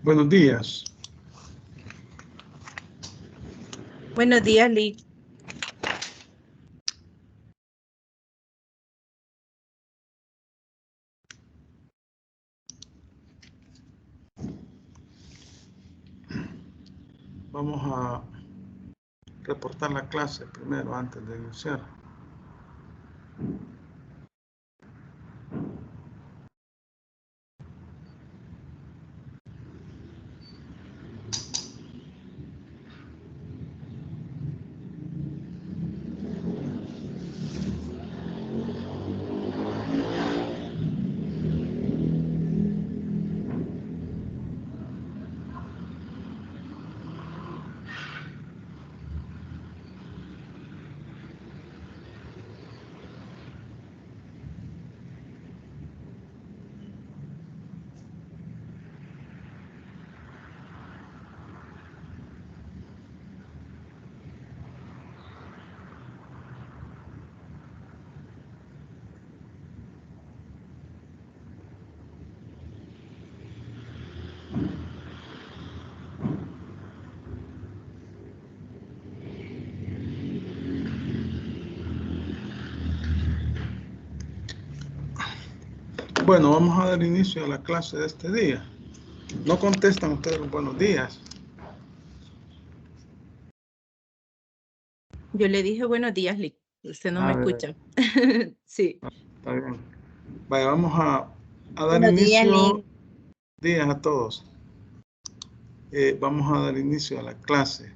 Buenos días. Buenos días, Lick. Vamos a reportar la clase primero antes de iniciar. Bueno, vamos a dar inicio a la clase de este día. No contestan ustedes los buenos días. Yo le dije buenos días, Lick. Usted no me escucha. Sí. Está bien. Vaya, vamos a dar Buenos días, inicio. Lick. Días a todos. Vamos a dar inicio a la clase.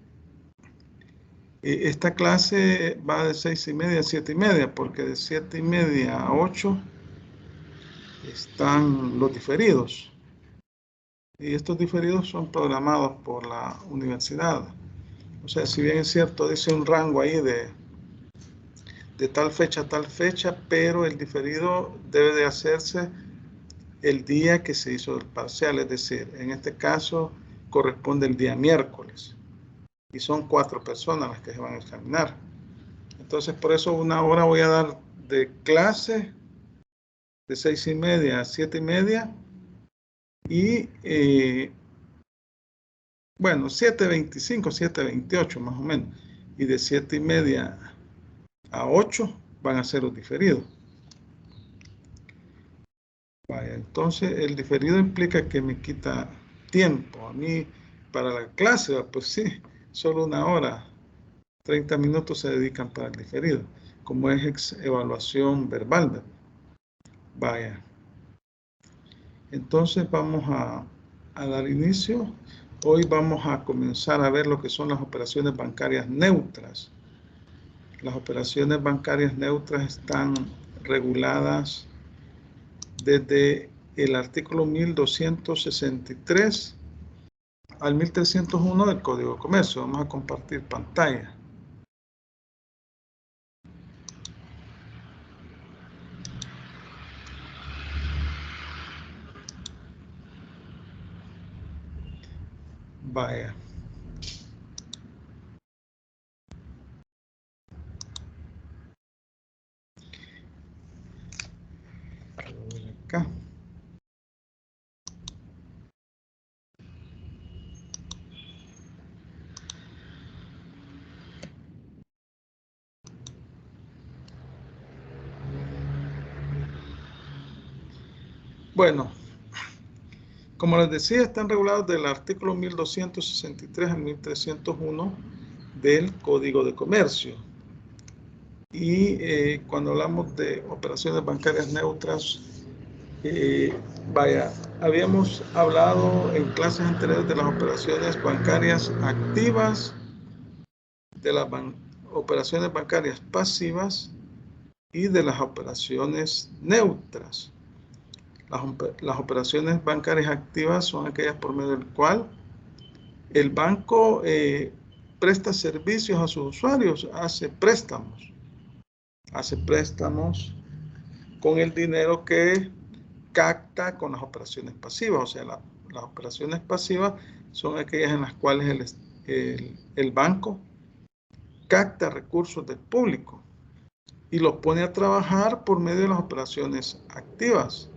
Esta clase va de 6:30 a 7:30, porque de 7:30 a 8 están los diferidos. Y estos diferidos son programados por la universidad. O sea, si bien es cierto, dice un rango ahí de tal fecha a tal fecha, pero el diferido debe de hacerse el día que se hizo el parcial, es decir, en este caso corresponde el día miércoles. Y son 4 personas las que se van a examinar. Entonces, por eso una hora voy a dar de clase de 6:30 a 7:30 y bueno, 7:25, 7:28 más o menos. Y de 7:30 a 8 van a ser los diferidos. Vaya, entonces el diferido implica que me quita tiempo. A mí, para la clase, pues sí, solo una hora, 30 minutos se dedican para el diferido, como es evaluación verbal. Vaya. Entonces vamos a dar inicio. Hoy vamos a comenzar a ver lo que son las operaciones bancarias neutras. Las operaciones bancarias neutras están reguladas desde el artículo 1263 al 1301 del Código de Comercio. Vamos a compartir pantalla. Vaya. Acá. Bueno, como les decía, están regulados del artículo 1263 al 1301 del Código de Comercio. Y cuando hablamos de operaciones bancarias neutras, vaya, habíamos hablado en clases anteriores de las operaciones bancarias activas, de las operaciones bancarias pasivas y de las operaciones neutras. Las operaciones bancarias activas son aquellas por medio del cual el banco presta servicios a sus usuarios, hace préstamos con el dinero que capta con las operaciones pasivas. O sea, las operaciones pasivas son aquellas en las cuales el banco capta recursos del público y los pone a trabajar por medio de las operaciones activas,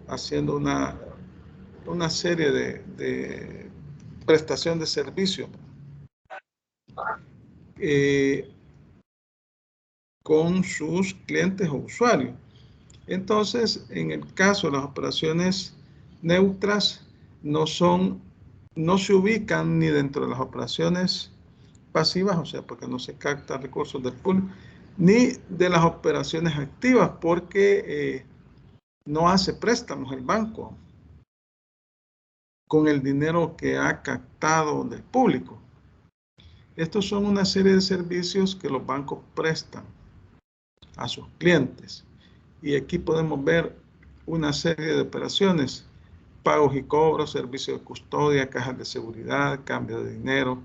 haciendo una una serie de prestación de servicio con sus clientes o usuarios. Entonces, en el caso de las operaciones neutras, no se ubican ni dentro de las operaciones pasivas, o sea, porque no se captan recursos del pool, ni de las operaciones activas, porque no hace préstamos el banco con el dinero que ha captado del público. Estos son una serie de servicios que los bancos prestan a sus clientes. Y aquí podemos ver una serie de operaciones: pagos y cobros, servicio de custodia, cajas de seguridad, cambio de dinero,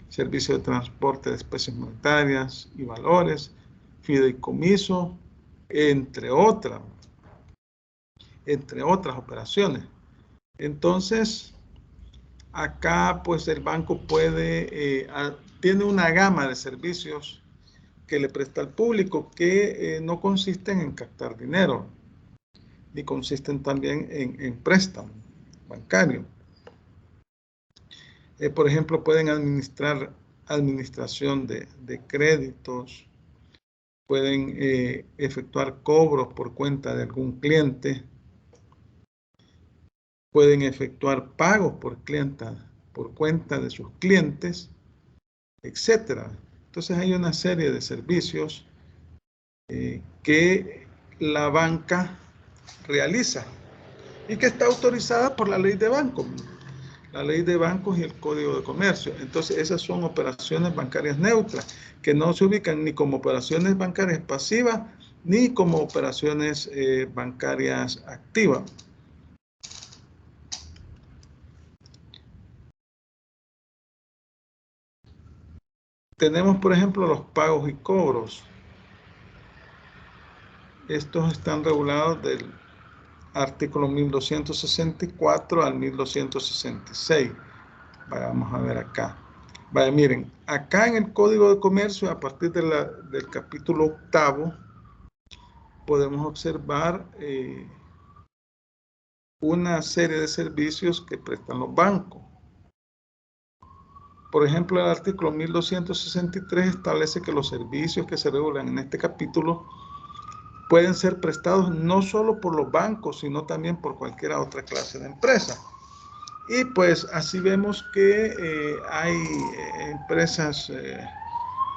servicio de transporte de especies monetarias y valores, fideicomiso, entre otras operaciones. Entonces, acá pues el banco tiene una gama de servicios que le presta al público que no consisten en captar dinero, ni consisten también en préstamo bancario. Por ejemplo, pueden administrar administración de créditos, pueden efectuar cobros por cuenta de algún cliente, pueden efectuar pagos por cuenta de sus clientes, etcétera. Entonces hay una serie de servicios que la banca realiza y que está autorizada por la ley de bancos, la ley de bancos y el Código de Comercio. Entonces esas son operaciones bancarias neutras, que no se ubican ni como operaciones bancarias pasivas ni como operaciones bancarias activas. Tenemos, por ejemplo, los pagos y cobros. Estos están regulados del artículo 1264 al 1266. Vamos a ver acá. Vaya, miren, acá en el Código de Comercio, a partir del capítulo 8, podemos observar una serie de servicios que prestan los bancos. Por ejemplo, el artículo 1263 establece que los servicios que se regulan en este capítulo pueden ser prestados no solo por los bancos, sino también por cualquier otra clase de empresa. Y pues así vemos que hay empresas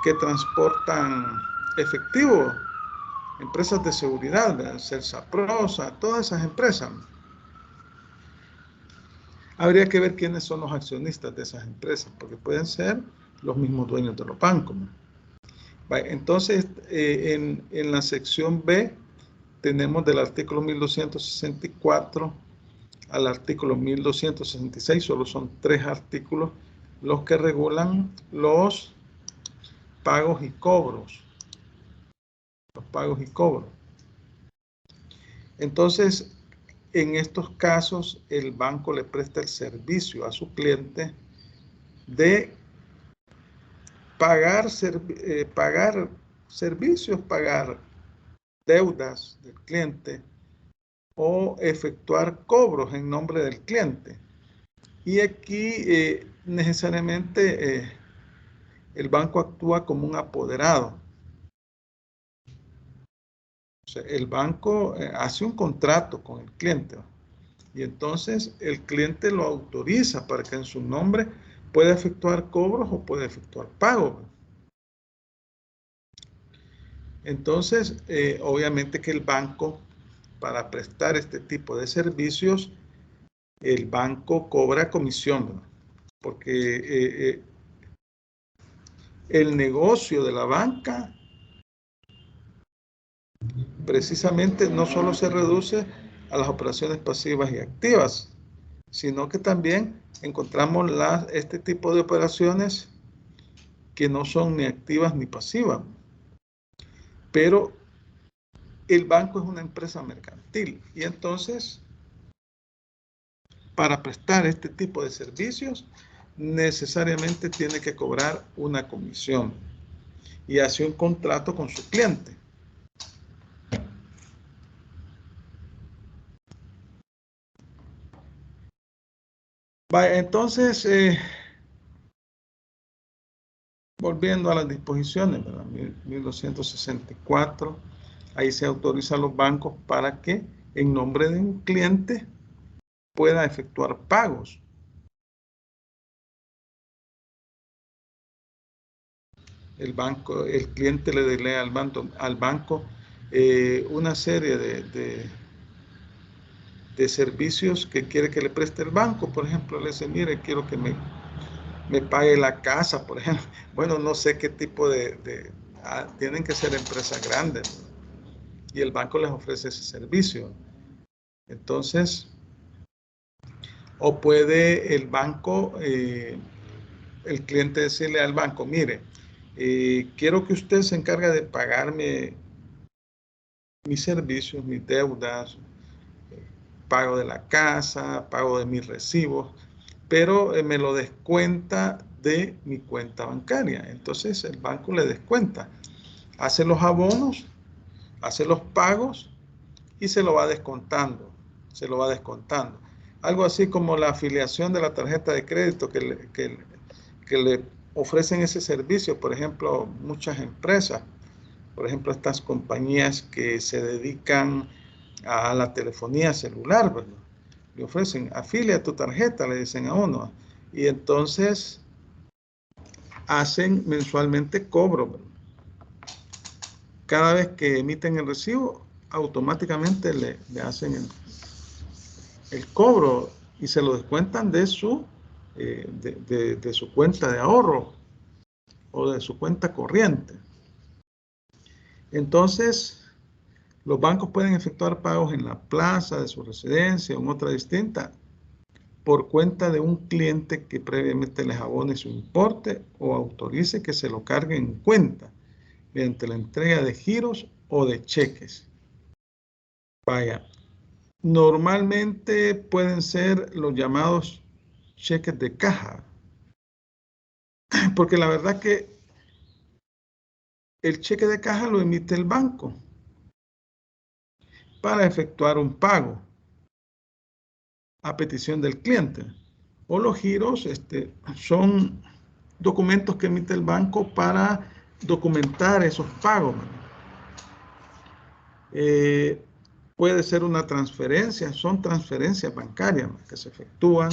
que transportan efectivo, empresas de seguridad, Celsa-Prosa, todas esas empresas. Habría que ver quiénes son los accionistas de esas empresas, porque pueden ser los mismos dueños de los bancos. Entonces, en la sección B, tenemos del artículo 1264 al artículo 1266, solo son 3 artículos los que regulan los pagos y cobros. Los pagos y cobros. Entonces, en estos casos, el banco le presta el servicio a su cliente de pagar servicios, pagar deudas del cliente o efectuar cobros en nombre del cliente. Y aquí necesariamente el banco actúa como un apoderado. O sea, el banco hace un contrato con el cliente y entonces el cliente lo autoriza para que en su nombre pueda efectuar cobros o pueda efectuar pagos. Entonces, obviamente que el banco, para prestar este tipo de servicios, el banco cobra comisión, ¿no? Porque el negocio de la banca precisamente no solo se reduce a las operaciones pasivas y activas, sino que también encontramos este tipo de operaciones que no son ni activas ni pasivas. Pero el banco es una empresa mercantil y entonces, para prestar este tipo de servicios, necesariamente tiene que cobrar una comisión y hace un contrato con su cliente. Vaya, entonces, volviendo a las disposiciones, ¿verdad? 1264, ahí se autoriza a los bancos para que en nombre de un cliente pueda efectuar pagos. El cliente le delega al banco una serie de servicios que quiere que le preste el banco. Por ejemplo, le dice, mire, quiero que me pague la casa, por ejemplo. Bueno, no sé qué tipo tienen que ser empresas grandes, ¿no? Y el banco les ofrece ese servicio. Entonces, o puede el banco, el cliente decirle al banco, mire, quiero que usted se encargue de pagarme mis servicios, mis deudas, pago de la casa, pago de mis recibos, pero me lo descuenta de mi cuenta bancaria. Entonces el banco le descuenta, hace los abonos, hace los pagos y se lo va descontando, se lo va descontando. Algo así como la afiliación de la tarjeta de crédito que le ofrecen ese servicio, por ejemplo, muchas empresas, por ejemplo, estas compañías que se dedican a la telefonía celular, ¿verdad? Le ofrecen, afilia tu tarjeta, le dicen a uno, y entonces hacen mensualmente cobro, ¿verdad? Cada vez que emiten el recibo, automáticamente le hacen el cobro y se lo descuentan de su cuenta de ahorro o de su cuenta corriente. Entonces, los bancos pueden efectuar pagos en la plaza de su residencia o en otra distinta por cuenta de un cliente que previamente les abone su importe o autorice que se lo cargue en cuenta mediante la entrega de giros o de cheques. Vaya, normalmente pueden ser los llamados cheques de caja, porque la verdad que el cheque de caja lo emite el banco para efectuar un pago a petición del cliente. O los giros son documentos que emite el banco para documentar esos pagos. Puede ser una transferencia, son transferencias bancarias que se efectúan,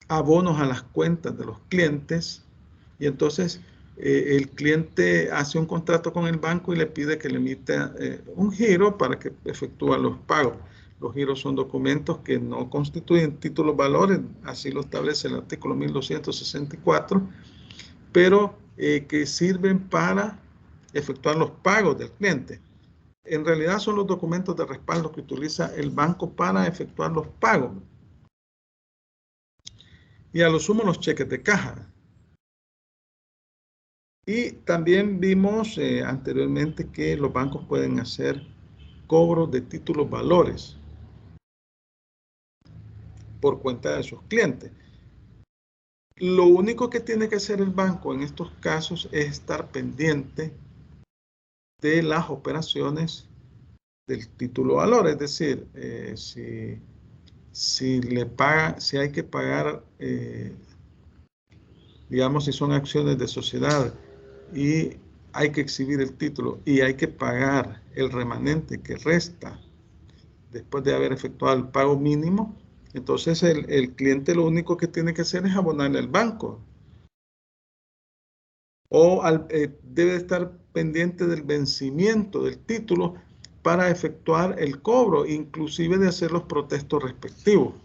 abonos a las cuentas de los clientes, y entonces el cliente hace un contrato con el banco y le pide que le emita un giro para que efectúe los pagos. Los giros son documentos que no constituyen títulos valores, así lo establece el artículo 1264, pero que sirven para efectuar los pagos del cliente. En realidad son los documentos de respaldo que utiliza el banco para efectuar los pagos. Y a lo sumo los cheques de caja. Y también vimos anteriormente que los bancos pueden hacer cobros de títulos valores por cuenta de sus clientes. Lo único que tiene que hacer el banco en estos casos es estar pendiente de las operaciones del título valor, es decir, si hay que pagar, digamos, si son acciones de sociedad y hay que exhibir el título y hay que pagar el remanente que resta después de haber efectuado el pago mínimo, entonces el cliente lo único que tiene que hacer es abonarle al banco. O debe estar pendiente del vencimiento del título para efectuar el cobro, inclusive de hacer los protestos respectivos.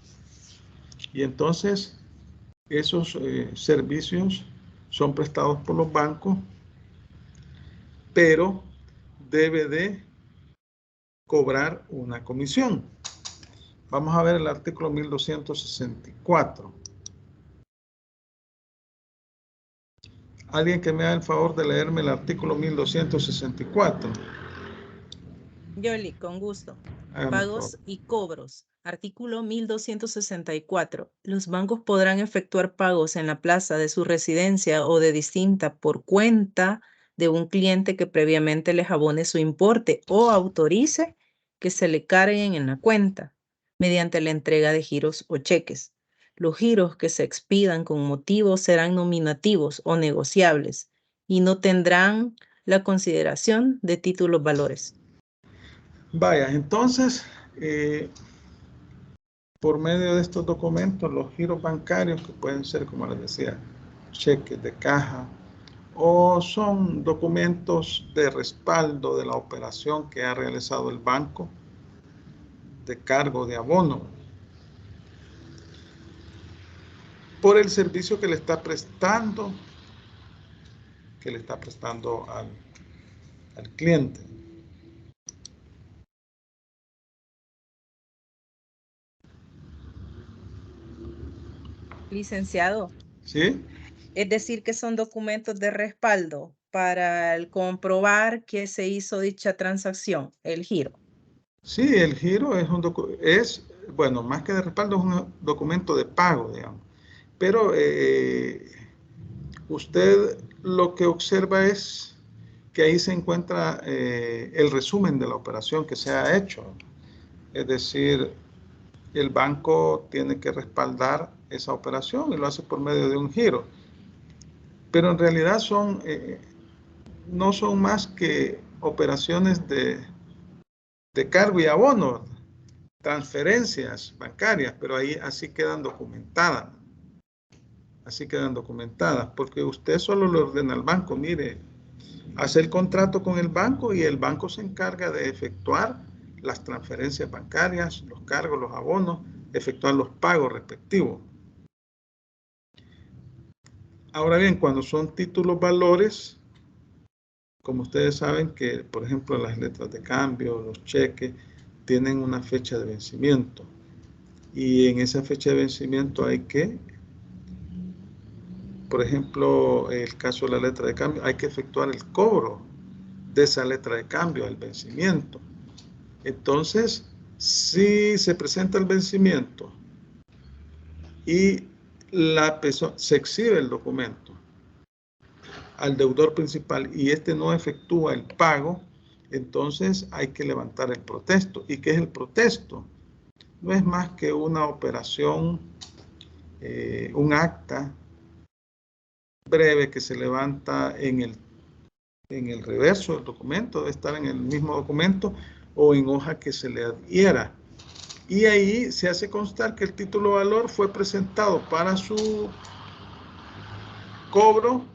Y entonces esos servicios son prestados por los bancos, pero debe de cobrar una comisión. Vamos a ver el artículo 1264. ¿Alguien que me haga el favor de leerme el artículo 1264? Yoli, con gusto. Hágame el favor. Pagos y cobros. Artículo 1264. Los bancos podrán efectuar pagos en la plaza de su residencia o de distinta por cuenta de un cliente que previamente les abone su importe o autorice que se le carguen en la cuenta mediante la entrega de giros o cheques. Los giros que se expidan con motivo serán nominativos o negociables y no tendrán la consideración de títulos valores. Vaya, entonces, por medio de estos documentos, los giros bancarios, que pueden ser, como les decía, cheques de caja, o son documentos de respaldo de la operación que ha realizado el banco de cargo de abono por el servicio que le está prestando, al cliente. Licenciado, ¿Sí? es decir, que son documentos de respaldo para el comprobar que se hizo dicha transacción, el giro. Sí, el giro bueno, más que de respaldo, es un documento de pago, digamos. Pero usted lo que observa es que ahí se encuentra el resumen de la operación que se ha hecho. Es decir, el banco tiene que respaldar esa operación y lo hace por medio de un giro. Pero en realidad no son más que operaciones de cargo y abono, transferencias bancarias, pero ahí así quedan documentadas. Así quedan documentadas, porque usted solo le ordena al banco, mire, hace el contrato con el banco y el banco se encarga de efectuar las transferencias bancarias, los cargos, los abonos, efectuar los pagos respectivos. Ahora bien, cuando son títulos valores, como ustedes saben que, por ejemplo, las letras de cambio, los cheques, tienen una fecha de vencimiento. Y en esa fecha de vencimiento hay que, por ejemplo, el caso de la letra de cambio, hay que efectuar el cobro de esa letra de cambio al vencimiento. Entonces, si se presenta el vencimiento y se exhibe el documento al deudor principal y este no efectúa el pago, entonces hay que levantar el protesto. ¿Y qué es el protesto? No es más que una operación, un acta breve que se levanta en el reverso del documento, debe estar en el mismo documento o en hoja que se le adhiera. Y ahí se hace constar que el título de valor fue presentado para su cobro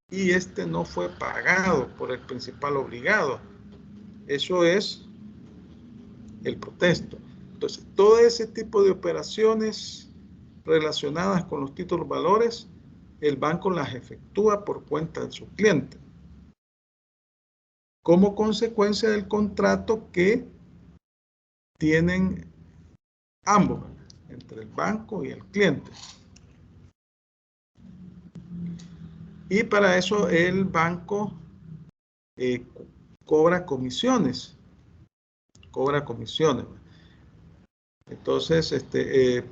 y este no fue pagado por el principal obligado. Eso es el protesto. Entonces, todo ese tipo de operaciones relacionadas con los títulos valores, el banco las efectúa por cuenta de su cliente, como consecuencia del contrato que tienen ambos, entre el banco y el cliente. Y para eso el banco cobra comisiones. Entonces,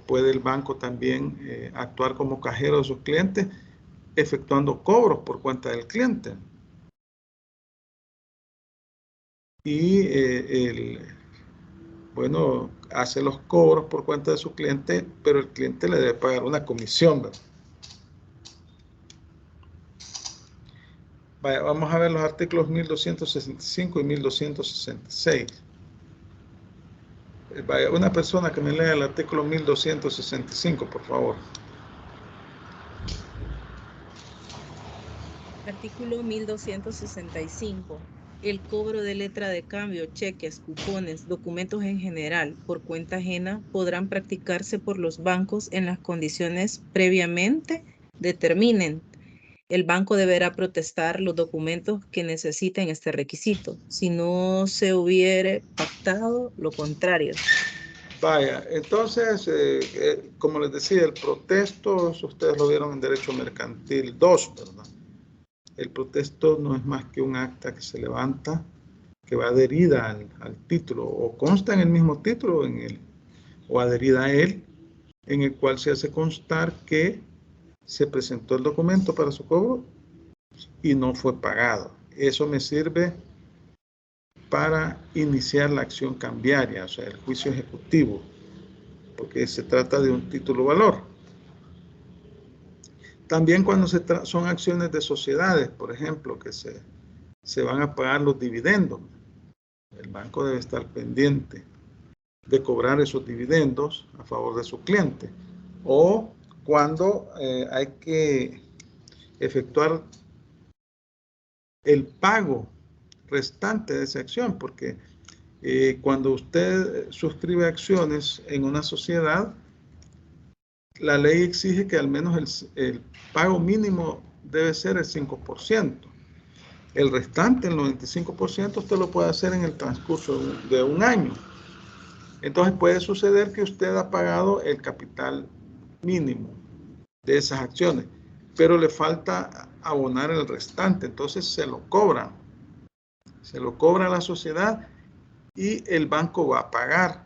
puede el banco también actuar como cajero de sus clientes, efectuando cobros por cuenta del cliente. Y bueno, hace los cobros por cuenta de su cliente, pero el cliente le debe pagar una comisión, ¿verdad? Vaya, vamos a ver los artículos 1265 y 1266. Vaya, una persona que me lea el artículo 1265, por favor. Artículo 1265. El cobro de letra de cambio, cheques, cupones, documentos en general por cuenta ajena podrán practicarse por los bancos en las condiciones previamente determinen. El banco deberá protestar los documentos que necesiten este requisito, si no se hubiere pactado lo contrario. Vaya, entonces, como les decía, el protesto, ustedes lo vieron en Derecho Mercantil 2, ¿verdad? El protesto no es más que un acta que se levanta, que va adherida al título, o consta en el mismo título o adherida a él, en el cual se hace constar que se presentó el documento para su cobro y no fue pagado. Eso me sirve para iniciar la acción cambiaria, o sea, el juicio ejecutivo. porque se trata de un título valor. También cuando son acciones de sociedades, por ejemplo, que se van a pagar los dividendos, el banco debe estar pendiente de cobrar esos dividendos a favor de su cliente. O cuando hay que efectuar el pago restante de esa acción, porque cuando usted suscribe acciones en una sociedad, la ley exige que al menos el pago mínimo debe ser el 5%. El restante, el 95%, usted lo puede hacer en el transcurso de un año. Entonces puede suceder que usted ha pagado el capital mínimo de esas acciones, pero le falta abonar el restante, entonces se lo cobran. Se lo cobra a la sociedad y el banco va a pagar.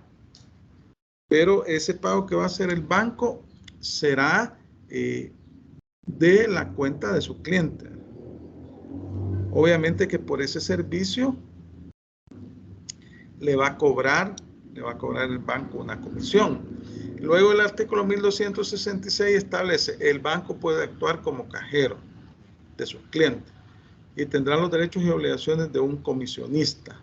Pero ese pago que va a hacer el banco será de la cuenta de su cliente. Obviamente que por ese servicio le va a cobrar el banco una comisión. Luego el artículo 1266 establece: el banco puede actuar como cajero de sus clientes y tendrá los derechos y obligaciones de un comisionista.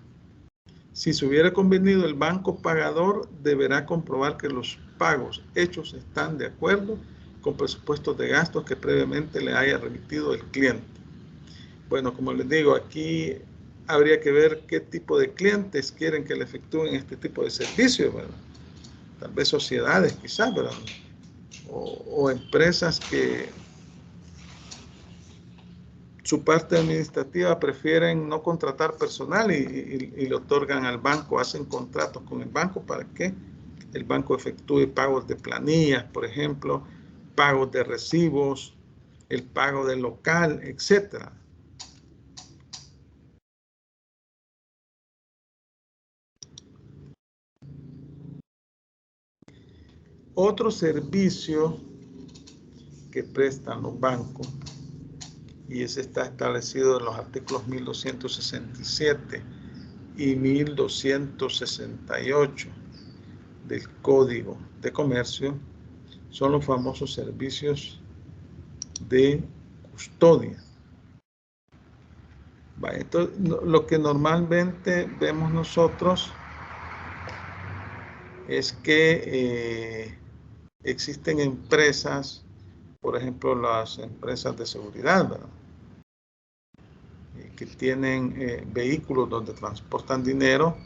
Si se hubiera convenido, el banco pagador deberá comprobar que los pagos hechos están de acuerdo con presupuestos de gastos que previamente le haya remitido el cliente. Bueno, como les digo, aquí habría que ver qué tipo de clientes quieren que le efectúen este tipo de servicios, ¿verdad? Tal vez sociedades, quizás, ¿verdad? O empresas que su parte administrativa prefieren no contratar personal y le otorgan al banco, hacen contratos con el banco para que el banco efectúe pagos de planillas, por ejemplo, pagos de recibos, el pago del local, etc. Otro servicio que prestan los bancos, y ese está establecido en los artículos 1267 y 1268 del Código de Comercio, son los famosos servicios de custodia. Vale, entonces, lo que normalmente vemos nosotros es que existen empresas, por ejemplo, las empresas de seguridad, ¿verdad? Que tienen vehículos donde transportan dinero,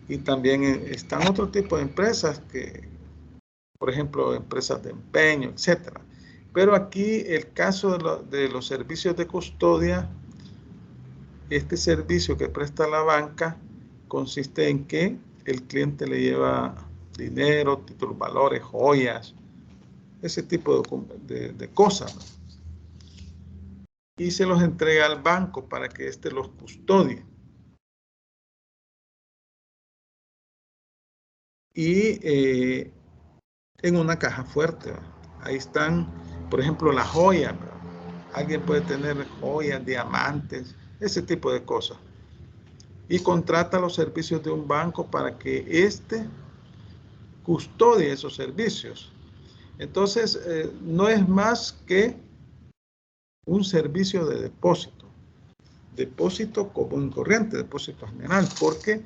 y también están otro tipo de empresas que, por ejemplo, empresas de empeño, etcétera. Pero aquí el caso de los servicios de custodia, este servicio que presta la banca consiste en que el cliente le lleva dinero, títulos, valores, joyas, ese tipo de cosas, ¿no? Y se los entrega al banco para que éste los custodie. Y en una caja fuerte, ¿verdad? Ahí están, por ejemplo, las joyas, ¿verdad? Alguien puede tener joyas, diamantes, ese tipo de cosas. Y contrata los servicios de un banco para que éste custodie esos servicios. Entonces, no es más que un servicio de depósito. Depósito común y corriente, depósito general, porque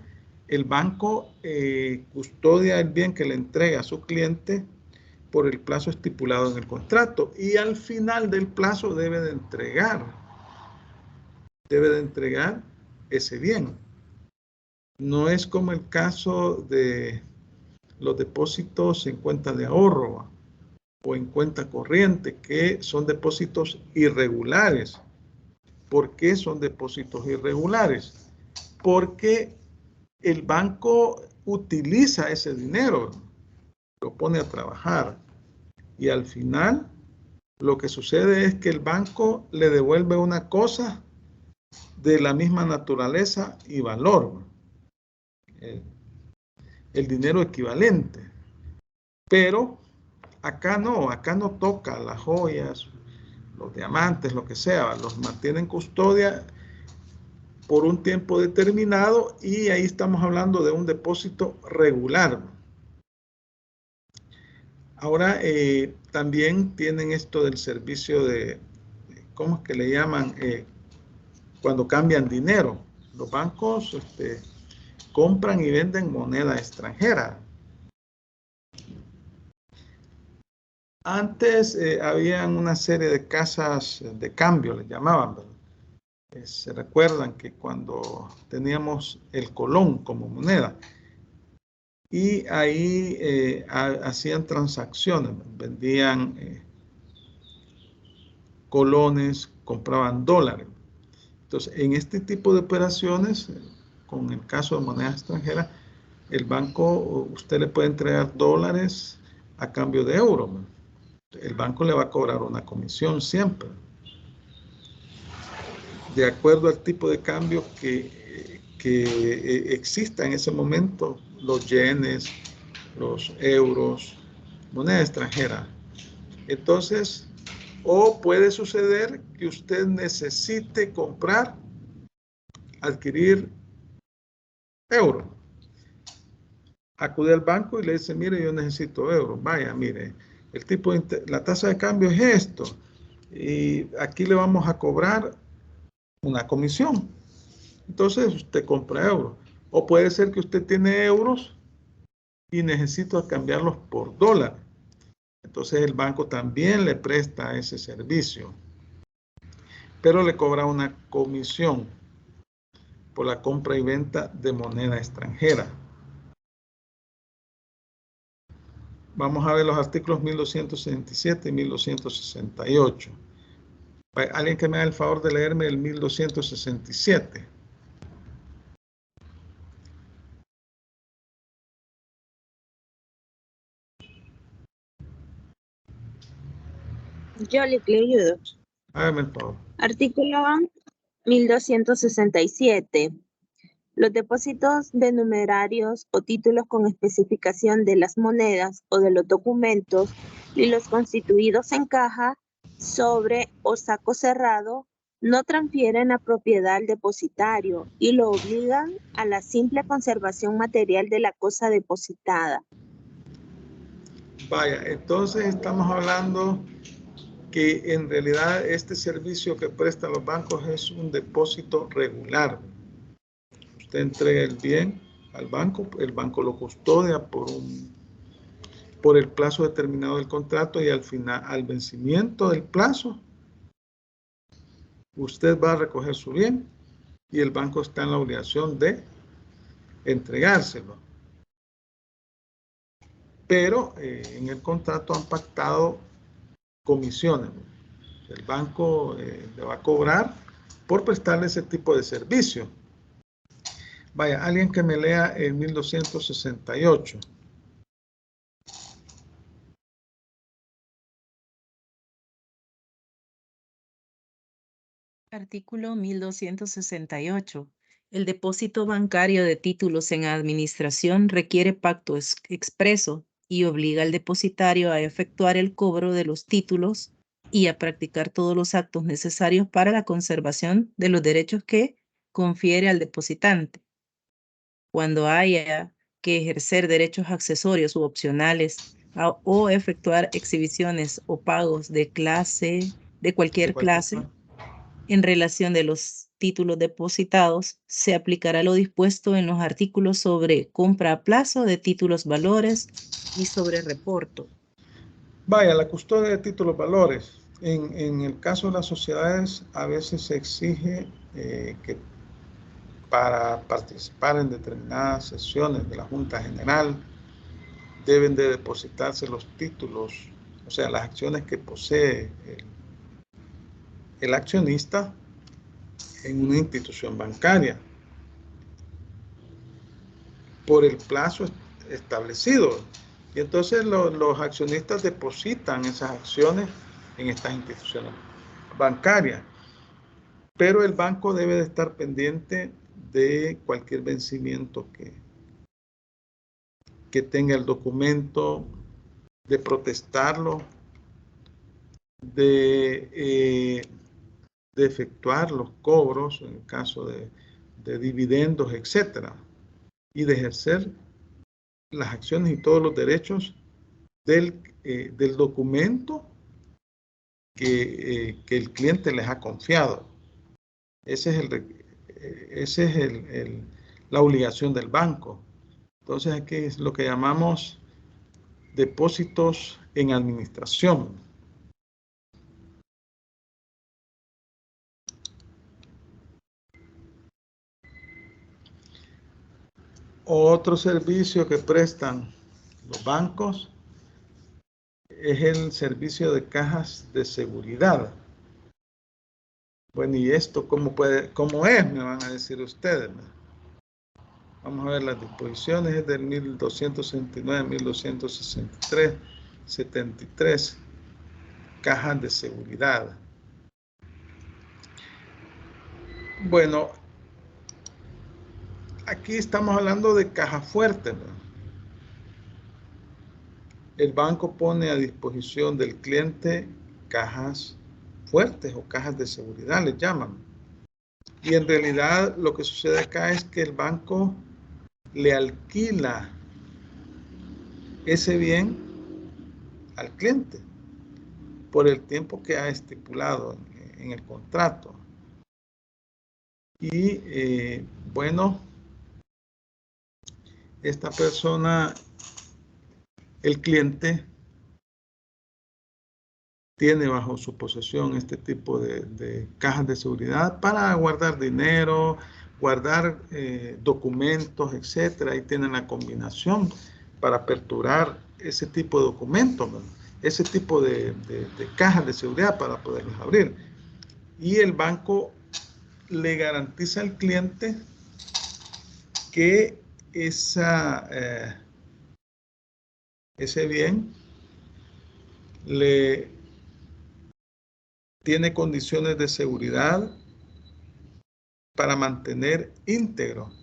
el banco custodia el bien que le entrega a su cliente por el plazo estipulado en el contrato, y al final del plazo debe de entregar ese bien. No es como el caso de los depósitos en cuenta de ahorro o en cuenta corriente, que son depósitos irregulares. ¿Por qué son depósitos irregulares? Porque el banco utiliza ese dinero, lo pone a trabajar, y al final lo que sucede es que el banco le devuelve una cosa de la misma naturaleza y valor, el dinero equivalente. Pero acá no toca las joyas, los diamantes, lo que sea, los mantiene en custodia por un tiempo determinado, y ahí estamos hablando de un depósito regular. Ahora también tienen esto del servicio de, ¿cómo es que le llaman? Cuando cambian dinero. Los bancos compran y venden moneda extranjera. Antes habían una serie de casas de cambio, les llamaban, ¿verdad? Se recuerdan que cuando teníamos el colón como moneda, y ahí hacían transacciones, vendían colones, compraban dólares. Entonces, en este tipo de operaciones, con el caso de moneda extranjera, el banco, usted le puede entregar dólares a cambio de euros. El banco le va a cobrar una comisión siempre, de acuerdo al tipo de cambio que exista en ese momento, los yenes, los euros, moneda extranjera. Entonces, o puede suceder que usted necesite comprar, adquirir euros. Acude al banco y le dice, mire, yo necesito euros. Vaya, mire, el tipo la tasa de cambio es esto. Y aquí le vamos a cobrar una comisión. Entonces usted compra euros. O puede ser que usted tiene euros y necesita cambiarlos por dólares. Entonces el banco también le presta ese servicio, pero le cobra una comisión por la compra y venta de moneda extranjera. Vamos a ver los artículos 1267 y 1268. Alguien que me haga el favor de leerme el 1267. Yo le ayudo. Hágame el favor. Artículo 1267. Los depósitos de numerarios o títulos con especificación de las monedas o de los documentos y los constituidos en caja, sobre o saco cerrado no transfieren la propiedad al depositario y lo obligan a la simple conservación material de la cosa depositada. Vaya, entonces estamos hablando que en realidad este servicio que prestan los bancos es un depósito regular. Usted entrega el bien al banco, el banco lo custodia por el plazo determinado del contrato y al final, al vencimiento del plazo, usted va a recoger su bien y el banco está en la obligación de entregárselo. Pero en el contrato han pactado comisiones. El banco le va a cobrar por prestarle ese tipo de servicio. Vaya, alguien que me lea el 1268. Artículo 1268. El depósito bancario de títulos en administración requiere pacto expreso y obliga al depositario a efectuar el cobro de los títulos y a practicar todos los actos necesarios para la conservación de los derechos que confiere al depositante. Cuando haya que ejercer derechos accesorios u opcionales o efectuar exhibiciones o pagos de cualquier clase, en relación de los títulos depositados, se aplicará lo dispuesto en los artículos sobre compra a plazo de títulos valores y sobre reporto. Vaya, la custodia de títulos valores. En el caso de las sociedades, a veces se exige que para participar en determinadas sesiones de la Junta General deben de depositarse los títulos, o sea, las acciones que posee el accionista en una institución bancaria por el plazo establecido. Y entonces los accionistas depositan esas acciones en estas instituciones bancarias. Pero el banco debe de estar pendiente de cualquier vencimiento que tenga el documento, de protestarlo, de efectuar los cobros en el caso de dividendos, etcétera, y de ejercer las acciones y todos los derechos del del documento que el cliente les ha confiado. Esa es la obligación del banco. Entonces aquí es lo que llamamos depósitos en administración. Otro servicio que prestan los bancos es el servicio de cajas de seguridad. Bueno, ¿y esto cómo es? Me van a decir ustedes. Vamos a ver las disposiciones, es del 1269, 1263, 73, cajas de seguridad. Bueno, aquí estamos hablando de caja fuerte, ¿no? El banco pone a disposición del cliente cajas fuertes o cajas de seguridad, les llaman. Y en realidad lo que sucede acá es que el banco le alquila ese bien al cliente por el tiempo que ha estipulado en el contrato. Y bueno, esta persona, el cliente, tiene bajo su posesión este tipo de cajas de seguridad para guardar dinero, guardar documentos, etcétera. Ahí tienen la combinación para aperturar ese tipo de documentos, ¿no? Ese tipo de cajas de seguridad para poderlos abrir. Y el banco le garantiza al cliente que ese bien le tiene condiciones de seguridad para mantener íntegro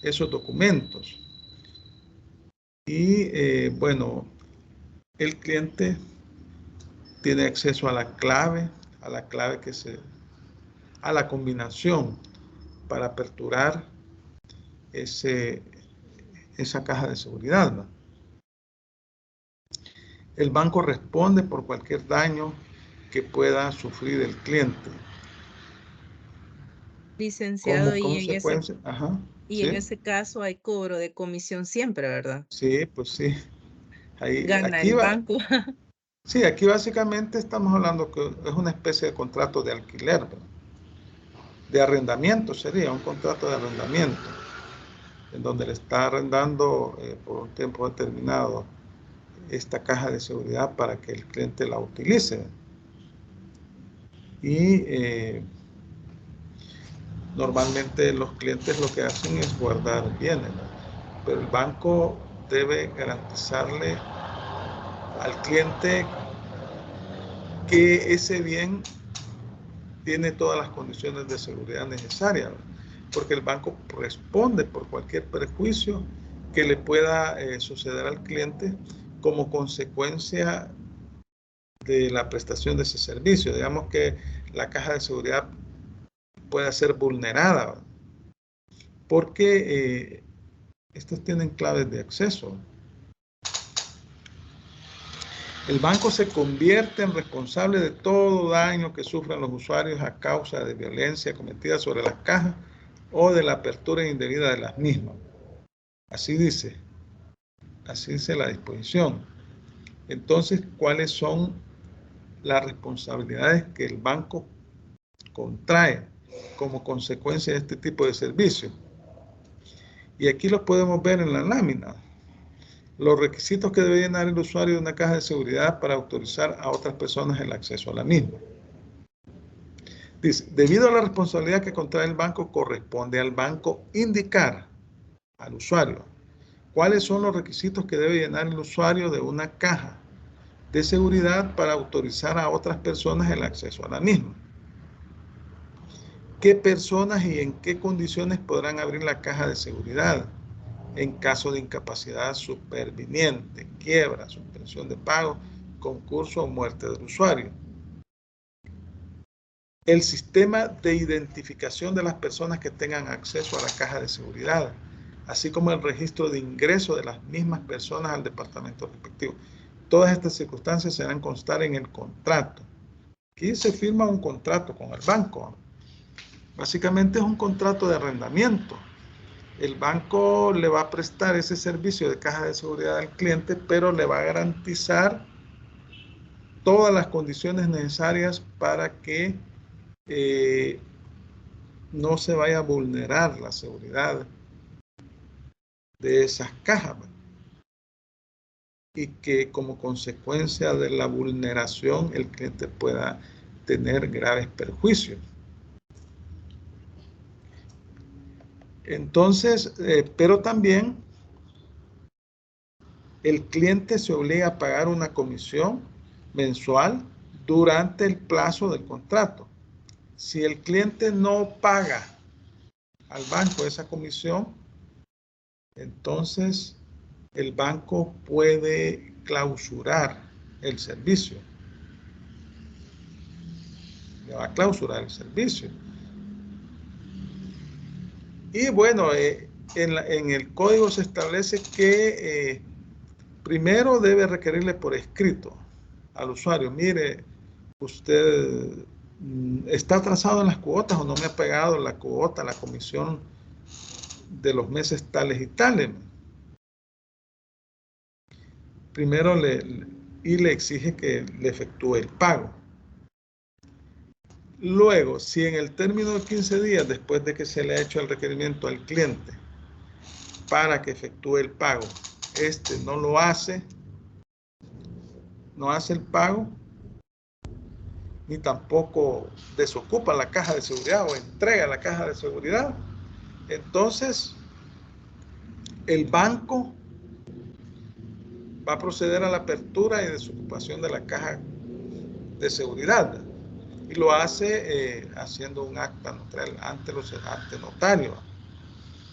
esos documentos. Y bueno, el cliente tiene acceso a la clave a la combinación para aperturar esa caja de seguridad, ¿no? El banco responde por cualquier daño que pueda sufrir el cliente. Licenciado, Como consecuencia, en ese caso hay cobro de comisión siempre, ¿verdad? Sí, pues sí. Gana Aquí el banco. Sí, aquí básicamente estamos hablando que es una especie de contrato de alquiler, ¿verdad? De arrendamiento sería un contrato de arrendamiento, en donde le está arrendando por un tiempo determinado esta caja de seguridad para que el cliente la utilice. Y normalmente los clientes lo que hacen es guardar bienes, ¿no? Pero el banco debe garantizarle al cliente que ese bien tiene todas las condiciones de seguridad necesarias, porque el banco responde por cualquier perjuicio que le pueda suceder al cliente como consecuencia de la prestación de ese servicio. Digamos que la caja de seguridad pueda ser vulnerada, porque estos tienen claves de acceso. El banco se convierte en responsable de todo daño que sufran los usuarios a causa de violencia cometida sobre las cajas o de la apertura indebida de las mismas. Así dice la disposición. Entonces, ¿cuáles son las responsabilidades que el banco contrae como consecuencia de este tipo de servicio? Y aquí los podemos ver en la lámina. Los requisitos que debe llenar el usuario de una caja de seguridad para autorizar a otras personas el acceso a la misma. Dice, debido a la responsabilidad que contrae el banco, corresponde al banco indicar al usuario cuáles son los requisitos que debe llenar el usuario de una caja de seguridad para autorizar a otras personas el acceso a la misma. ¿Qué personas y en qué condiciones podrán abrir la caja de seguridad? En caso de incapacidad superviniente, quiebra, suspensión de pago, concurso o muerte del usuario. El sistema de identificación de las personas que tengan acceso a la caja de seguridad, así como el registro de ingreso de las mismas personas al departamento respectivo. todas estas circunstancias se harán constar en el contrato. Aquí se firma un contrato con el banco. Básicamente es un contrato de arrendamiento. El banco le va a prestar ese servicio de caja de seguridad al cliente, pero le va a garantizar todas las condiciones necesarias para que no se vaya a vulnerar la seguridad de esas cajas, y que como consecuencia de la vulneración el cliente pueda tener graves perjuicios. Entonces, pero también el cliente se obliga a pagar una comisión mensual durante el plazo del contrato. Si el cliente no paga al banco esa comisión, entonces el banco puede clausurar el servicio. Le va a clausurar el servicio. Y bueno, en el código se establece que primero debe requerirle por escrito al usuario: mire, usted está atrasado en las cuotas o no me ha pagado la cuota, la comisión de los meses tales y tales. Primero le exige que le efectúe el pago. Luego, si en el término de 15 días después de que se le ha hecho el requerimiento al cliente para que efectúe el pago, no lo hace, no hace el pago, ni tampoco desocupa la caja de seguridad o entrega la caja de seguridad, entonces el banco va a proceder a la apertura y desocupación de la caja de seguridad, y lo hace haciendo un acta notarial ante notario.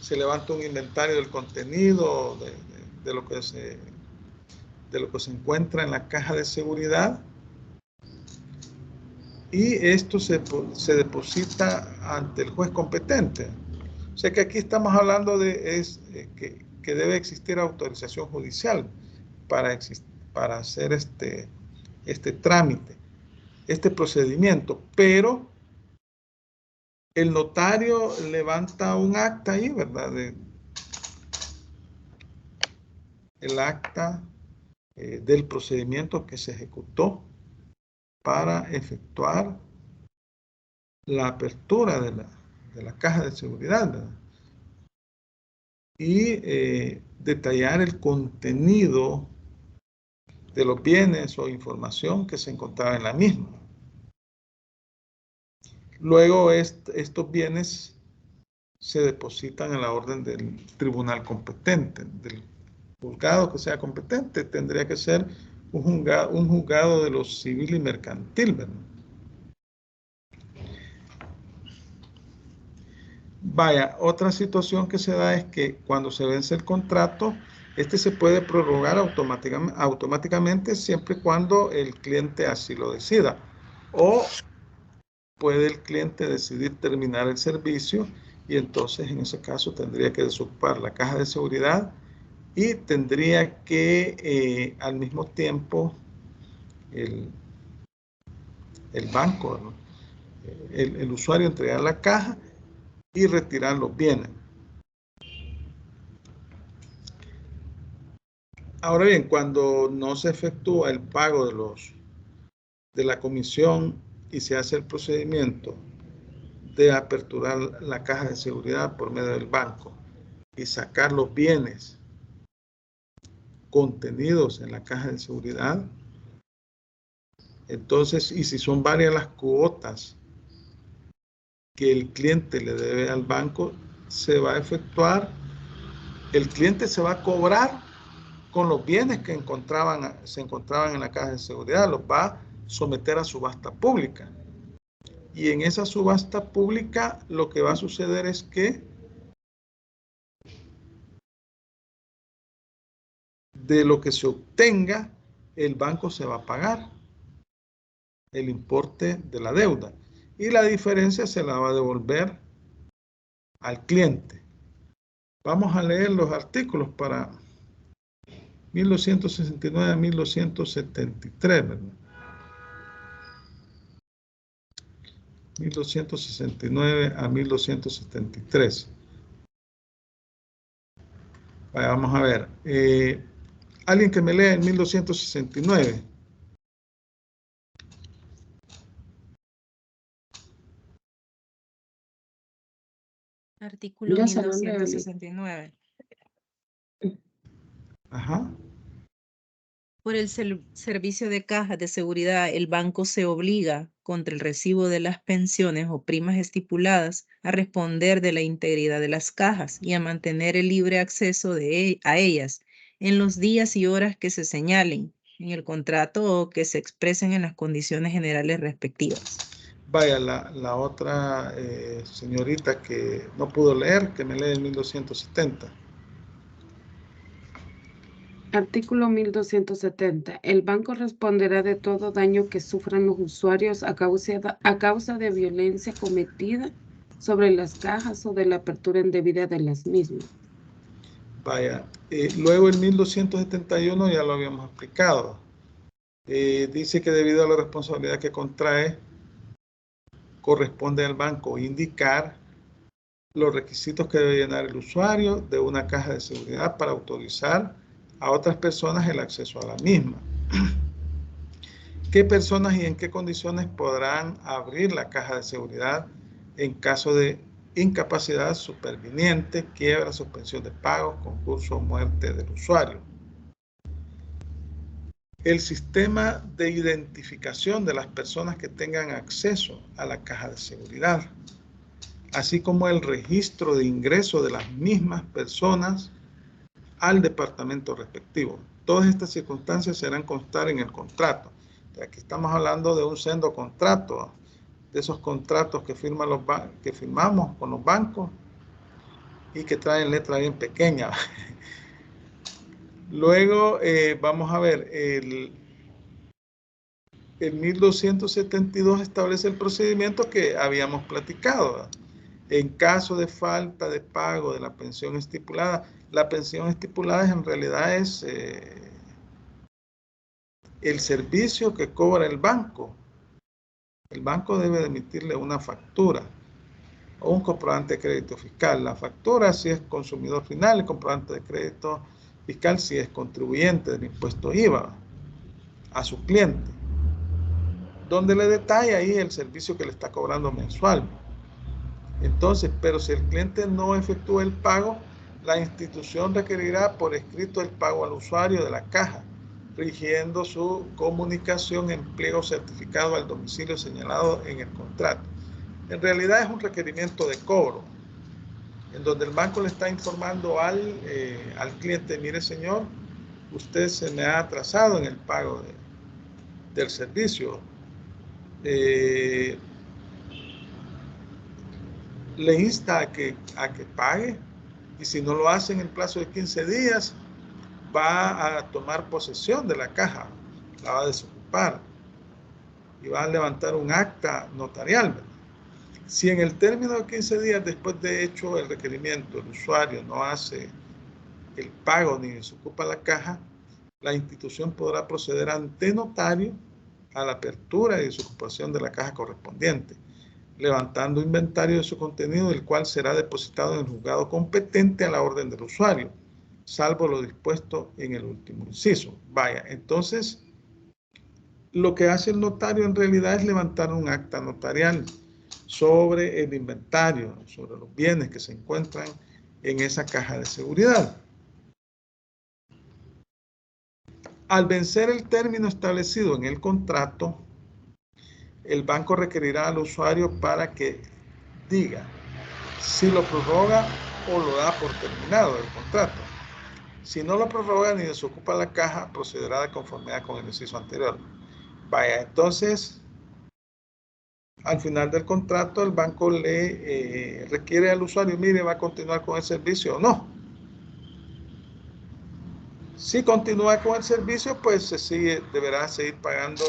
Se levanta un inventario del contenido de lo que se encuentra en la caja de seguridad, y esto se deposita ante el juez competente. O sea que aquí estamos hablando de que debe existir autorización judicial para hacer este trámite, este procedimiento, pero el notario levanta un acta ahí, ¿verdad? El acta del procedimiento que se ejecutó para efectuar la apertura de la caja de seguridad, ¿verdad? Y detallar el contenido de los bienes o información que se encontraba en la misma. Luego estos bienes se depositan en la orden del tribunal competente, del juzgado que sea competente. Tendría que ser un juzgado de lo civil y mercantil, ¿verdad? Vaya, otra situación que se da es que cuando se vence el contrato, se puede prorrogar automáticamente siempre y cuando el cliente así lo decida, o puede el cliente decidir terminar el servicio, y entonces en ese caso tendría que desocupar la caja de seguridad y tendría que al mismo tiempo el banco, ¿no? el usuario entregar la caja y retirar los bienes. Ahora bien, cuando no se efectúa el pago de la comisión y se hace el procedimiento de aperturar la caja de seguridad por medio del banco y sacar los bienes contenidos en la caja de seguridad, entonces, y si son varias las cuotas que el cliente le debe al banco, se va a efectuar, el cliente se va a cobrar con los bienes que se encontraban en la caja de seguridad, los va a someter a subasta pública. Y en esa subasta pública lo que va a suceder es que de lo que se obtenga, el banco se va a pagar el importe de la deuda, y la diferencia se la va a devolver al cliente. Vamos a leer los artículos para... 1269 a 1273, ¿verdad? 1269 a 1273. Vamos a ver. Alguien que me lea en 1269. Artículo 1269. Ajá. Por el servicio de cajas de seguridad, el banco se obliga, contra el recibo de las pensiones o primas estipuladas, a responder de la integridad de las cajas y a mantener el libre acceso a ellas en los días y horas que se señalen en el contrato o que se expresen en las condiciones generales respectivas. Vaya, la otra señorita que no pudo leer, que me lee en 1270. Artículo 1270. El banco responderá de todo daño que sufran los usuarios a causa de violencia cometida sobre las cajas o de la apertura indebida de las mismas. Vaya, luego el 1271 ya lo habíamos explicado. Dice que debido a la responsabilidad que contrae, corresponde al banco indicar los requisitos que debe llenar el usuario de una caja de seguridad para autorizar a otras personas el acceso a la misma. ¿Qué personas y en qué condiciones podrán abrir la caja de seguridad en caso de incapacidad superviniente, quiebra, suspensión de pagos, concurso o muerte del usuario? El sistema de identificación de las personas que tengan acceso a la caja de seguridad, así como el registro de ingreso de las mismas personas al departamento respectivo. Todas estas circunstancias serán constar en el contrato. Aquí estamos hablando de un sendo contrato, de esos contratos que firmamos con los bancos y que traen letra bien pequeña. Luego vamos a ver, el 1272 establece el procedimiento que habíamos platicado. En caso de falta de pago de la pensión estipulada, la pensión estipulada en realidad es el servicio que cobra el banco. El banco debe emitirle una factura o un comprobante de crédito fiscal. La factura si es consumidor final, el comprobante de crédito fiscal si es contribuyente del impuesto IVA a su cliente, donde le detalla ahí el servicio que le está cobrando mensual. Entonces, pero si el cliente no efectúa el pago, la institución requerirá por escrito el pago al usuario de la caja, rigiendo su comunicación en pliego certificado al domicilio señalado en el contrato. En realidad es un requerimiento de cobro, en donde el banco le está informando al cliente, mire señor, usted se me ha atrasado en el pago del servicio. Le insta a que pague, y si no lo hace en el plazo de 15 días, va a tomar posesión de la caja, la va a desocupar y va a levantar un acta notarial, ¿verdad? Si en el término de 15 días después de hecho el requerimiento, el usuario no hace el pago ni desocupa la caja, la institución podrá proceder ante notario a la apertura y desocupación de la caja correspondiente, levantando inventario de su contenido, el cual será depositado en el juzgado competente a la orden del usuario, salvo lo dispuesto en el último inciso. Vaya, entonces, lo que hace el notario en realidad es levantar un acta notarial sobre el inventario, sobre los bienes que se encuentran en esa caja de seguridad. Al vencer el término establecido en el contrato, el banco requerirá al usuario para que diga si lo prorroga o lo da por terminado el contrato. Si no lo prorroga ni desocupa la caja, procederá de conformidad con el inciso anterior. Vaya, entonces, al final del contrato, el banco le requiere al usuario, mire, ¿va a continuar con el servicio o no? Si continúa con el servicio, pues deberá seguir pagando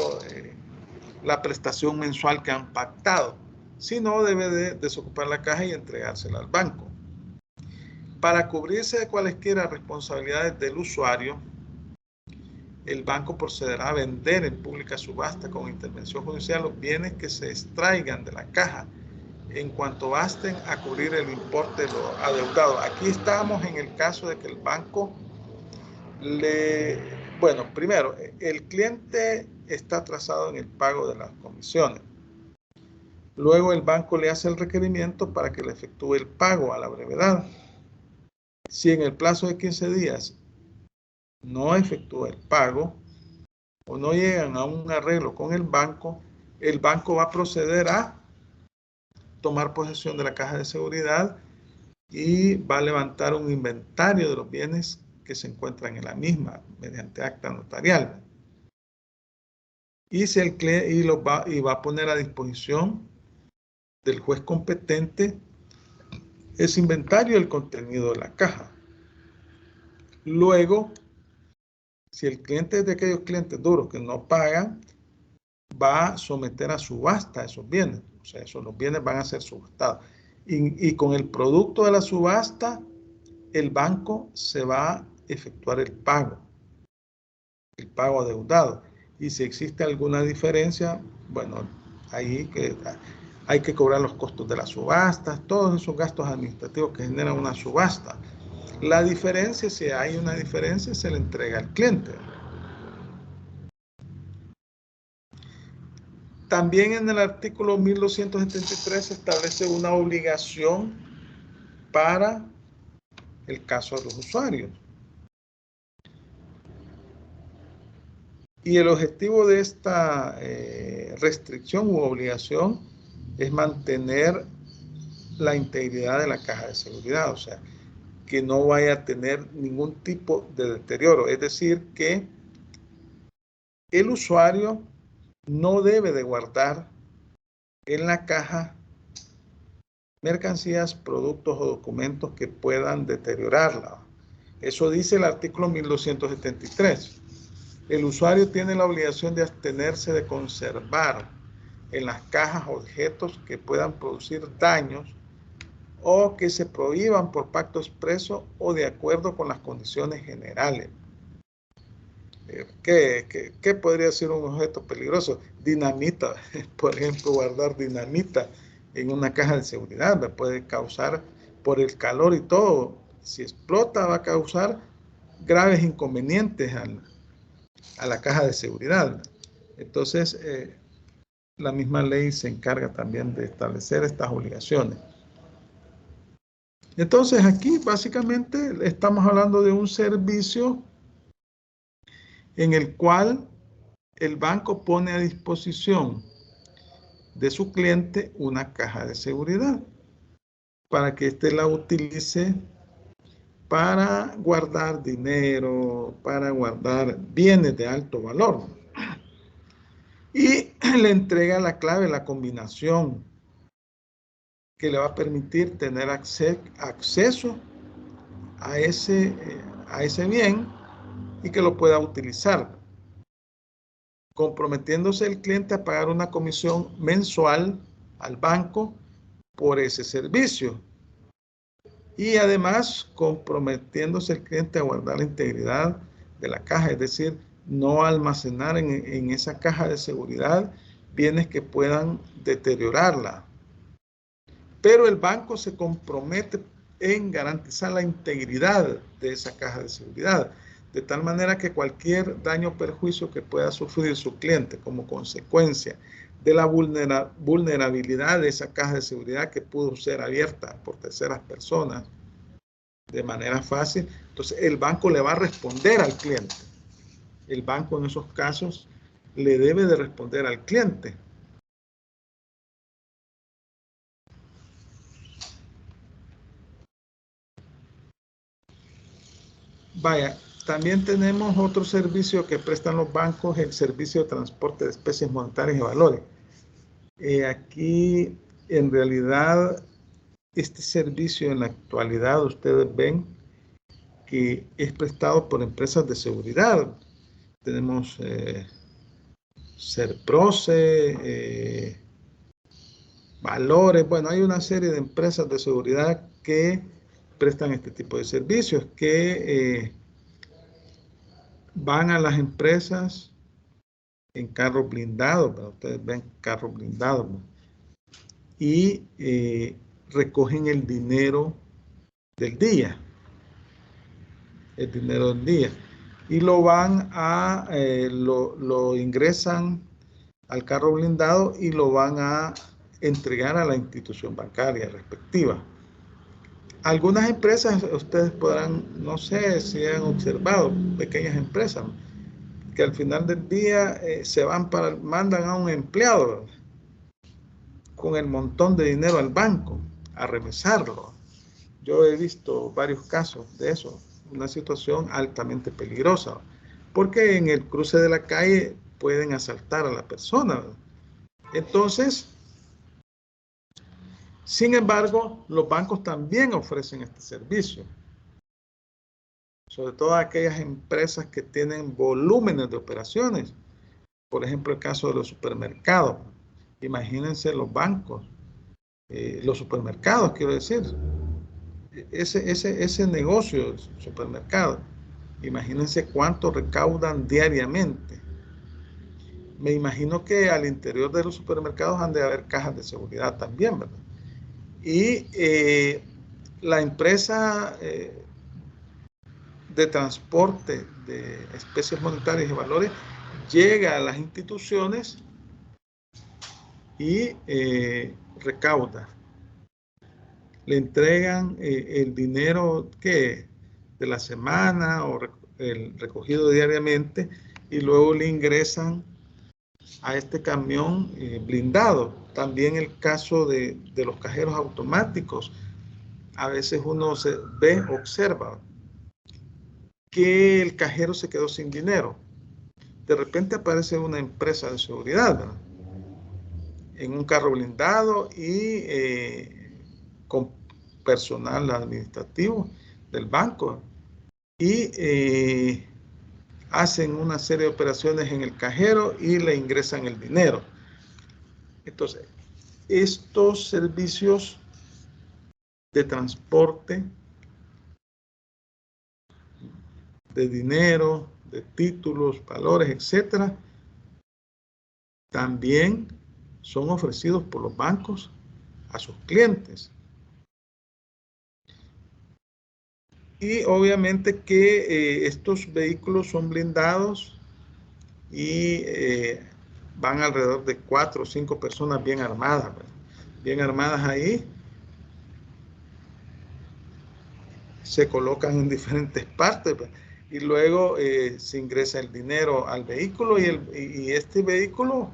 la prestación mensual que han pactado. Si no, debe de desocupar la caja y entregársela al banco. Para cubrirse de cualesquiera responsabilidades del usuario, el banco procederá a vender en pública subasta con intervención judicial los bienes que se extraigan de la caja en cuanto basten a cubrir el importe de lo adeudado. Aquí estamos en el caso de que el banco bueno, primero, el cliente está atrasado en el pago de las comisiones. Luego el banco le hace el requerimiento para que le efectúe el pago a la brevedad. Si en el plazo de 15 días no efectúa el pago o no llegan a un arreglo con el banco va a proceder a tomar posesión de la caja de seguridad y va a levantar un inventario de los bienes que se encuentran en la misma mediante acta notarial. Y va a poner a disposición del juez competente ese inventario y el contenido de la caja. Luego, si el cliente es de aquellos clientes duros que no pagan, va a someter a subasta esos bienes. O sea, los bienes van a ser subastados. Y con el producto de la subasta, el banco se va a efectuar el pago adeudado. Y si existe alguna diferencia, bueno, ahí hay que cobrar los costos de las subastas, todos esos gastos administrativos que genera una subasta. La diferencia, si hay una diferencia, se le entrega al cliente. También en el artículo 1273 se establece una obligación para el caso de los usuarios. Y el objetivo de esta restricción u obligación es mantener la integridad de la caja de seguridad, o sea, que no vaya a tener ningún tipo de deterioro. Es decir, que el usuario no debe de guardar en la caja mercancías, productos o documentos que puedan deteriorarla. Eso dice el artículo 1273. El usuario tiene la obligación de abstenerse de conservar en las cajas objetos que puedan producir daños o que se prohíban por pacto expreso o de acuerdo con las condiciones generales. ¿Qué podría ser un objeto peligroso? Dinamita, por ejemplo, guardar dinamita en una caja de seguridad me puede causar, por el calor y todo, si explota va a causar graves inconvenientes a la caja de seguridad. Entonces, la misma ley se encarga también de establecer estas obligaciones. Entonces, aquí básicamente estamos hablando de un servicio en el cual el banco pone a disposición de su cliente una caja de seguridad para que éste la utilice para guardar dinero, para guardar bienes de alto valor. Y le entrega la clave, la combinación que le va a permitir tener acceso a ese bien y que lo pueda utilizar, comprometiéndose el cliente a pagar una comisión mensual al banco por ese servicio. Y además comprometiéndose el cliente a guardar la integridad de la caja, es decir, no almacenar en esa caja de seguridad bienes que puedan deteriorarla. Pero el banco se compromete en garantizar la integridad de esa caja de seguridad, de tal manera que cualquier daño o perjuicio que pueda sufrir su cliente como consecuencia de la vulnerabilidad de esa caja de seguridad que pudo ser abierta por terceras personas de manera fácil, entonces el banco le va a responder al cliente. El banco en esos casos le debe de responder al cliente. Vaya, también tenemos otro servicio que prestan los bancos, el servicio de transporte de especies monetarias y valores. Aquí, en realidad, este servicio en la actualidad, ustedes ven que es prestado por empresas de seguridad. Tenemos Serproce, Valores, bueno, hay una serie de empresas de seguridad que prestan este tipo de servicios que van a las empresas en carros blindados, ¿verdad? Ustedes ven carros blindados, ¿verdad? Y recogen el dinero del día, y lo van a, lo ingresan al carro blindado y lo van a entregar a la institución bancaria respectiva. Algunas empresas, ustedes podrán, no sé si han observado, pequeñas empresas, que al final del día se van mandan a un empleado con el montón de dinero al banco a remesarlo. Yo he visto varios casos de eso, una situación altamente peligrosa, porque en el cruce de la calle pueden asaltar a la persona. Entonces, sin embargo, los bancos también ofrecen este servicio, sobre todo aquellas empresas que tienen volúmenes de operaciones. Por ejemplo, el caso de los supermercados. Imagínense los bancos, los supermercados, quiero decir, ese negocio, supermercado, imagínense cuánto recaudan diariamente. Me imagino que al interior de los supermercados han de haber cajas de seguridad también, ¿verdad? Y la empresa de transporte de especies monetarias y valores llega a las instituciones y recauda. Le entregan el dinero que de la semana o el recogido diariamente, y luego le ingresan a este camión blindado. También el caso de los cajeros automáticos. A veces uno observa que el cajero se quedó sin dinero. De repente aparece una empresa de seguridad, ¿verdad?, en un carro blindado y con personal administrativo del banco, y hacen una serie de operaciones en el cajero y le ingresan el dinero. Entonces, estos servicios de transporte de dinero, de títulos, valores, etcétera, también son ofrecidos por los bancos a sus clientes. Y obviamente que estos vehículos son blindados y van alrededor de 4 o 5 personas bien armadas, ¿verdad?, bien armadas ahí. Se colocan en diferentes partes, ¿verdad?, y luego se ingresa el dinero al vehículo, y este vehículo,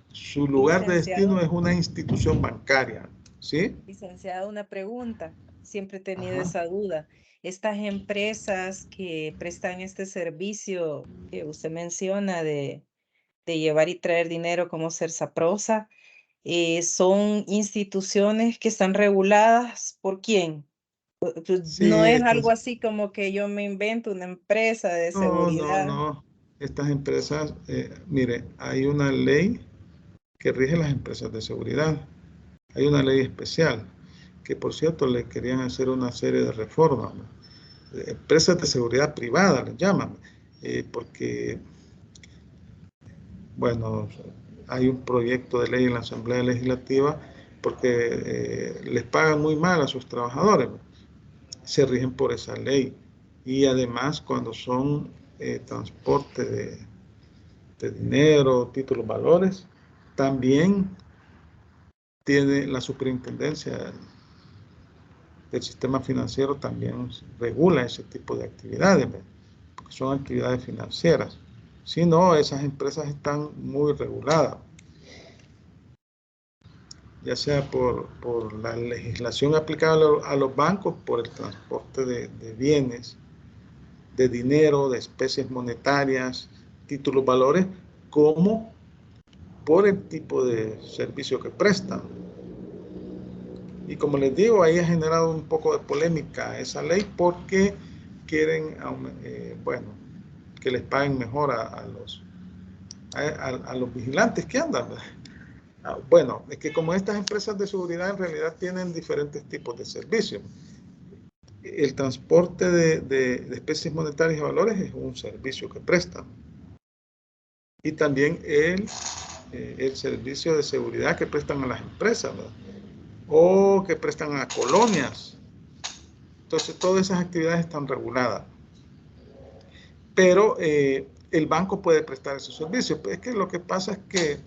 su lugar de destino es una institución bancaria, ¿sí? Licenciado, una pregunta. Siempre he tenido Ajá. esa duda. Estas empresas que prestan este servicio que usted menciona de llevar y traer dinero, como Sersaprosa, ¿son instituciones que están reguladas por quién? Pues Sí, no es algo así como que yo me invento una empresa de seguridad. no. Estas empresas, mire, hay una ley que rige las empresas de seguridad. Hay una ley especial, que por cierto le querían hacer una serie de reformas, ¿no? Empresas de seguridad privada les llaman, porque, bueno, hay un proyecto de ley en la Asamblea Legislativa porque les pagan muy mal a sus trabajadores, ¿no? Se rigen por esa ley. Y además, cuando son transporte de dinero, títulos, valores, también tiene la superintendencia del sistema financiero, también regula ese tipo de actividades, porque son actividades financieras. Si no, esas empresas están muy reguladas, ya sea por la legislación aplicable a los bancos, por el transporte de bienes, de dinero, de especies monetarias, títulos, valores, como por el tipo de servicio que prestan. Y como les digo, ahí ha generado un poco de polémica esa ley, porque quieren, bueno, que les paguen mejor a los vigilantes que andan. Bueno, es que como estas empresas de seguridad en realidad tienen diferentes tipos de servicios. el transporte de especies monetarias y valores es un servicio que prestan. Y también el servicio de seguridad que prestan a las empresas, ¿verdad? O que prestan a colonias. Entonces, todas esas actividades están reguladas. Pero el banco puede prestar esos servicios. Pues es que lo que pasa es que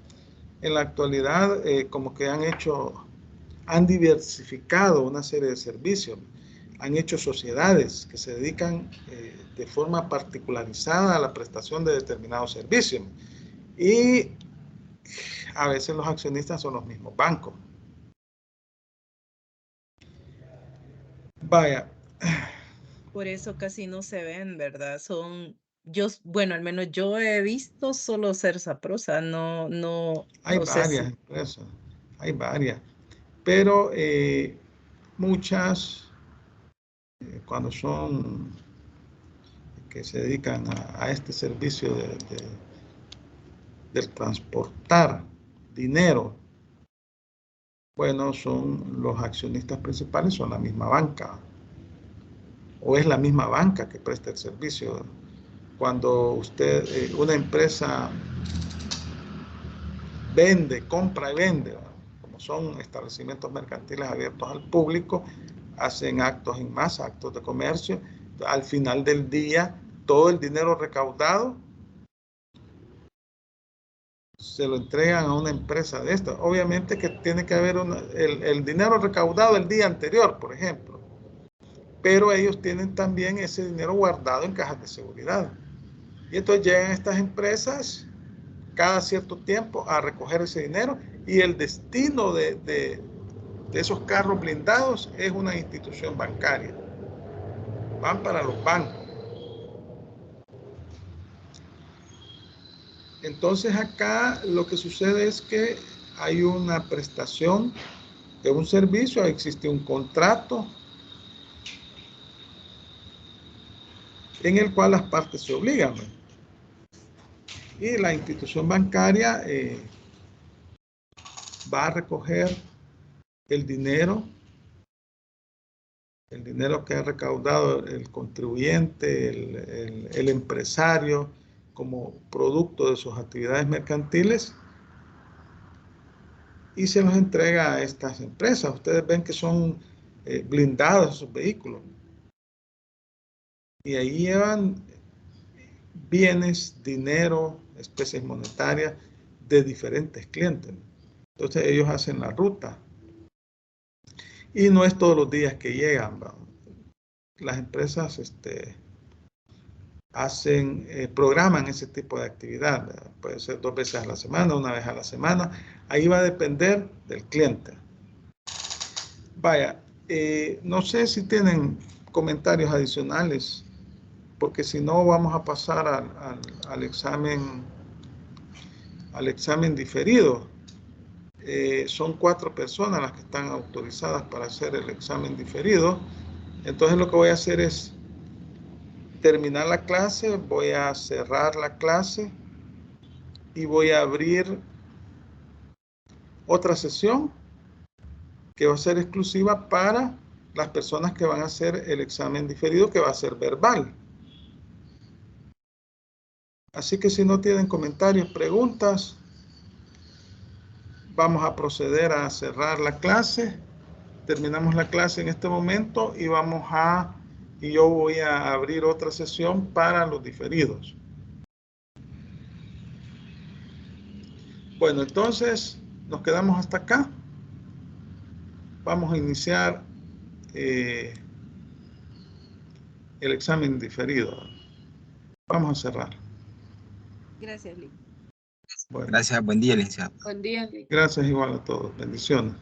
en la actualidad como que han diversificado una serie de servicios. Han hecho sociedades que se dedican de forma particularizada a la prestación de determinados servicios. Y a veces los accionistas son los mismos bancos. Vaya. Por eso casi no se ven, ¿verdad? Bueno, al menos yo he visto solo Sersaprosa, no Hay sé varias empresas, hay varias. Pero muchas, cuando son que se dedican a este servicio del transportar dinero, bueno, son los accionistas principales, son la misma banca, o es la misma banca que presta el servicio. Cuando usted, una empresa compra y vende, como son establecimientos mercantiles abiertos al público, hacen actos en masa, actos de comercio. Al final del día, todo el dinero recaudado se lo entregan a una empresa de esta. Obviamente que tiene que haber el dinero recaudado el día anterior, por ejemplo. Pero ellos tienen también ese dinero guardado en cajas de seguridad. Y entonces llegan estas empresas cada cierto tiempo a recoger ese dinero y el destino de esos carros blindados es una institución bancaria. Van para los bancos. Entonces acá lo que sucede es que hay una prestación de un servicio, existe un contrato en el cual las partes se obligan. Y la institución bancaria va a recoger el dinero que ha recaudado el contribuyente, el empresario, como producto de sus actividades mercantiles, y se los entrega a estas empresas. Ustedes ven que son blindados esos vehículos. Y ahí llevan bienes, dinero, especies monetarias de diferentes clientes. Entonces ellos hacen la ruta. Y no es todos los días que llegan. Las empresas programan ese tipo de actividad, ¿verdad? Puede ser 2 veces a la semana, 1 vez a la semana. Ahí va a depender del cliente. Vaya, no sé si tienen comentarios adicionales, porque si no vamos a pasar al examen diferido. Son 4 personas las que están autorizadas para hacer el examen diferido. Entonces lo que voy a hacer es terminar la clase, voy a cerrar la clase y voy a abrir otra sesión que va a ser exclusiva para las personas que van a hacer el examen diferido, que va a ser verbal. Así que si no tienen comentarios, preguntas, vamos a proceder a cerrar la clase. Terminamos la clase en este momento y yo voy a abrir otra sesión para los diferidos. Bueno, entonces nos quedamos hasta acá. Vamos a iniciar el examen diferido. Vamos a cerrar. Gracias, Lee. Bueno, Gracias, buen día, licenciado. Buen día, Lee. gracias igual a todos. Bendiciones.